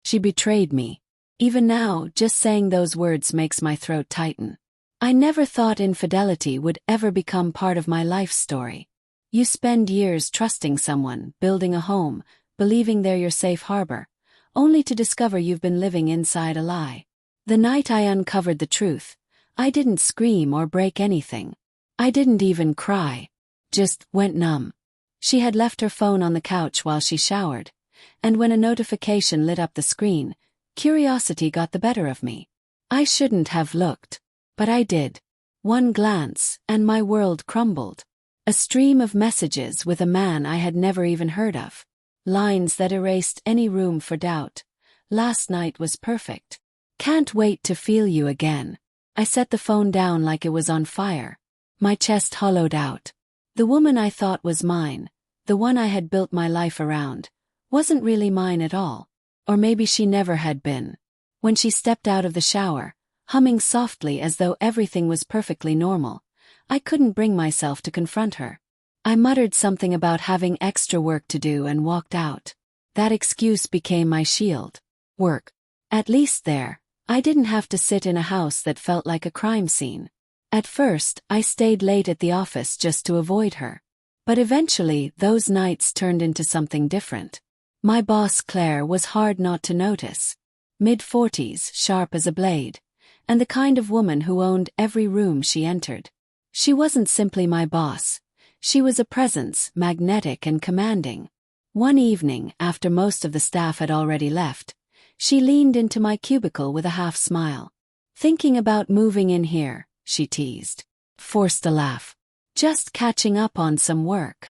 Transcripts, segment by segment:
She betrayed me. Even now, just saying those words makes my throat tighten. I never thought infidelity would ever become part of my life story. You spend years trusting someone, building a home, believing they're your safe harbor, only to discover you've been living inside a lie. The night I uncovered the truth, I didn't scream or break anything. I didn't even cry. Just went numb. She had left her phone on the couch while she showered, and when a notification lit up the screen, curiosity got the better of me. I shouldn't have looked, but I did. One glance, and my world crumbled. A stream of messages with a man I had never even heard of. Lines that erased any room for doubt. Last night was perfect. Can't wait to feel you again. I set the phone down like it was on fire. My chest hollowed out. The woman I thought was mine, the one I had built my life around, wasn't really mine at all. Or maybe she never had been. When she stepped out of the shower, humming softly as though everything was perfectly normal, I couldn't bring myself to confront her. I muttered something about having extra work to do and walked out. That excuse became my shield. Work. At least there, I didn't have to sit in a house that felt like a crime scene. At first, I stayed late at the office just to avoid her. But eventually, those nights turned into something different. My boss Claire was hard not to notice. Mid-40s, sharp as a blade, and the kind of woman who owned every room she entered. She wasn't simply my boss. She was a presence, magnetic and commanding. One evening, after most of the staff had already left, she leaned into my cubicle with a half smile. "Thinking about moving in here," she teased. Forced a laugh. "Just catching up on some work."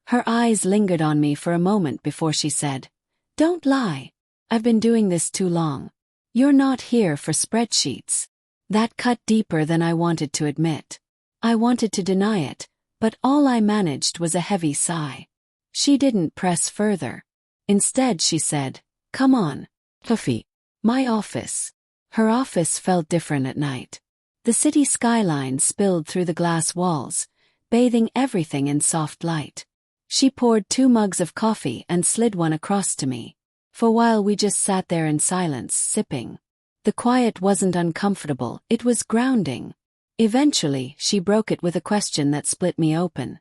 Her eyes lingered on me for a moment before she said, "Don't lie. I've been doing this too long. You're not here for spreadsheets." That cut deeper than I wanted to admit. I wanted to deny it, but all I managed was a heavy sigh. She didn't press further. Instead she said, "Come on. Coffee." My office. Her office felt different at night. The city skyline spilled through the glass walls, bathing everything in soft light. She poured 2 mugs of coffee and slid one across to me. For a while we just sat there in silence, sipping. The quiet wasn't uncomfortable, it was grounding. Eventually, she broke it with a question that split me open.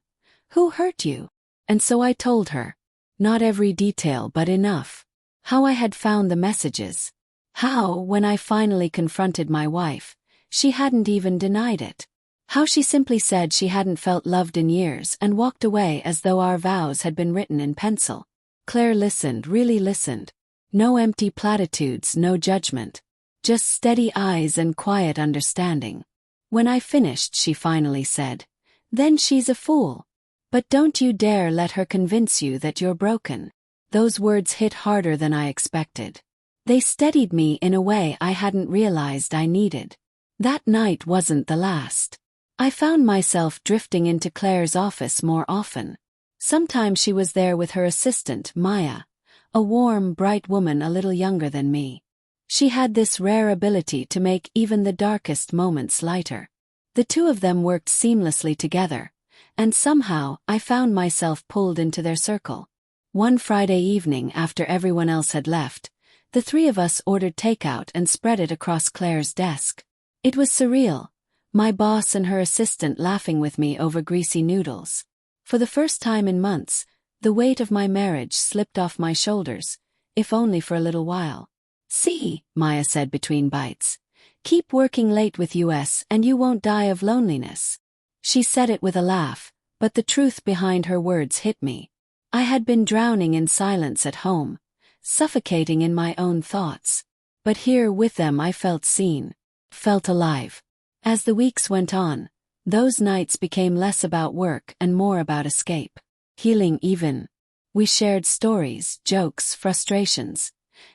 "Who hurt you?" And so I told her. Not every detail, but enough. How I had found the messages. How, when I finally confronted my wife, she hadn't even denied it. How she simply said she hadn't felt loved in years and walked away as though our vows had been written in pencil. Claire listened, really listened. No empty platitudes, no judgment. Just steady eyes and quiet understanding. When I finished, she finally said, "Then she's a fool. But don't you dare let her convince you that you're broken." Those words hit harder than I expected. They steadied me in a way I hadn't realized I needed. That night wasn't the last. I found myself drifting into Claire's office more often. Sometimes she was there with her assistant, Maya, a warm, bright woman a little younger than me. She had this rare ability to make even the darkest moments lighter. The two of them worked seamlessly together, and somehow I found myself pulled into their circle. One Friday evening after everyone else had left, the 3 of us ordered takeout and spread it across Claire's desk. It was surreal. My boss and her assistant laughing with me over greasy noodles. For the first time in months, the weight of my marriage slipped off my shoulders, if only for a little while. "See," Maya said between bites. "Keep working late with us and you won't die of loneliness." She said it with a laugh, but the truth behind her words hit me. I had been drowning in silence at home, suffocating in my own thoughts. But here with them I felt seen, felt alive. As the weeks went on, those nights became less about work and more about escape. Healing even. We shared stories, jokes, frustrations.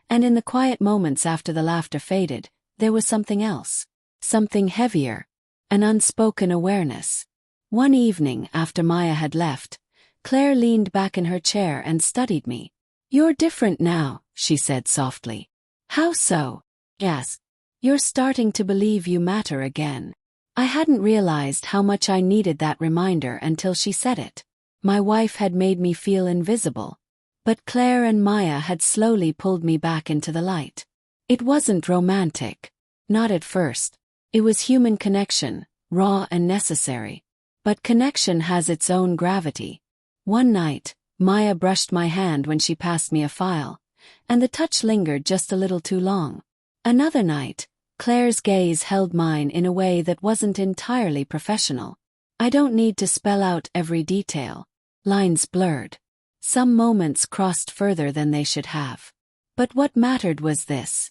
And in the quiet moments after the laughter faded, there was something else. Something heavier. An unspoken awareness. One evening after Maya had left, Claire leaned back in her chair and studied me. "You're different now," she said softly. "How so?" "Yes. You're starting to believe you matter again." I hadn't realized how much I needed that reminder until she said it. My wife had made me feel invisible. But Claire and Maya had slowly pulled me back into the light. It wasn't romantic. Not at first. It was human connection, raw and necessary. But connection has its own gravity. One night, Maya brushed my hand when she passed me a file, and the touch lingered just a little too long. Another night, Claire's gaze held mine in a way that wasn't entirely professional. I don't need to spell out every detail. Lines blurred. Some moments crossed further than they should have. But what mattered was this.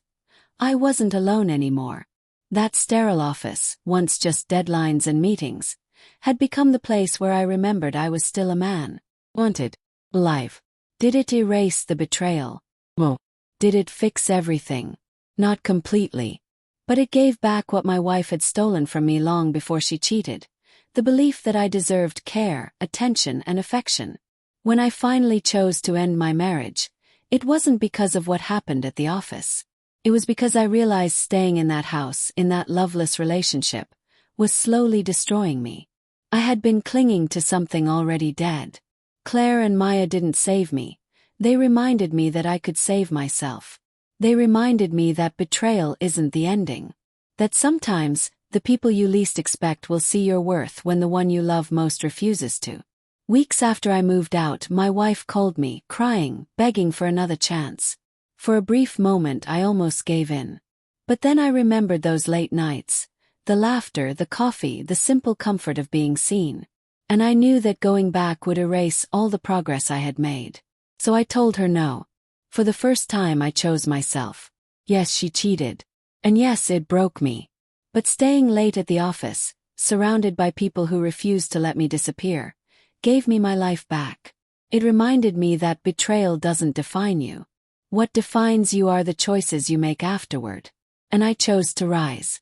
I wasn't alone anymore. That sterile office, once just deadlines and meetings, had become the place where I remembered I was still a man. Wanted. Alive. Did it erase the betrayal? No. Did it fix everything? Not completely. But it gave back what my wife had stolen from me long before she cheated. The belief that I deserved care, attention, and affection. When I finally chose to end my marriage, it wasn't because of what happened at the office. It was because I realized staying in that house, in that loveless relationship, was slowly destroying me. I had been clinging to something already dead. Claire and Maya didn't save me. They reminded me that I could save myself. They reminded me that betrayal isn't the ending. That sometimes, the people you least expect will see your worth when the one you love most refuses to. Weeks after I moved out, my wife called me, crying, begging for another chance. For a brief moment I almost gave in. But then I remembered those late nights. The laughter, the coffee, the simple comfort of being seen. And I knew that going back would erase all the progress I had made. So I told her no. For the first time I chose myself. Yes, she cheated. And yes, it broke me. But staying late at the office, surrounded by people who refused to let me disappear, gave me my life back. It reminded me that betrayal doesn't define you. What defines you are the choices you make afterward. And I chose to rise.